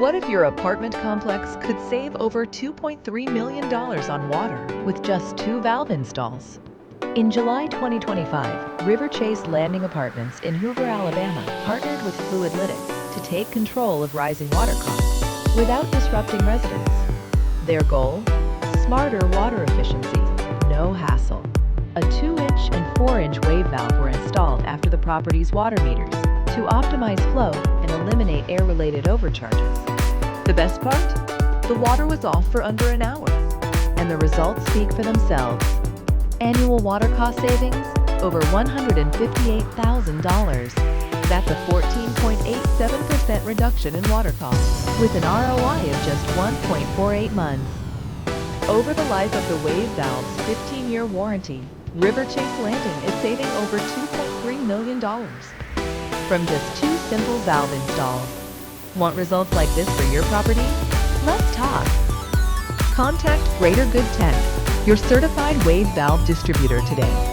What if your apartment complex could save over $2.3 million on water with just 2 valve installs? In July 2025, River Chase Landing Apartments in Hoover, Alabama partnered with Fluidlytics to take control of rising water costs without disrupting residents. Their goal? Smarter water efficiency, no hassle. A 2-inch and 4-inch wave valve were installed after the property's water meters to optimize flow and eliminate air-related overcharges. The best part? The water was off for under an hour, and the results speak for themselves. Annual water cost savings? Over $158,000. That's a 14.87% reduction in water costs, with an ROI of just 1.48 months. Over the life of the wave valve's 15-year warranty, River Chase Landing is saving over $2.3 million from just 2 simple valve installs. Want results like this for your property? Let's talk. Contact Greater Good Tech, your certified wave valve distributor today.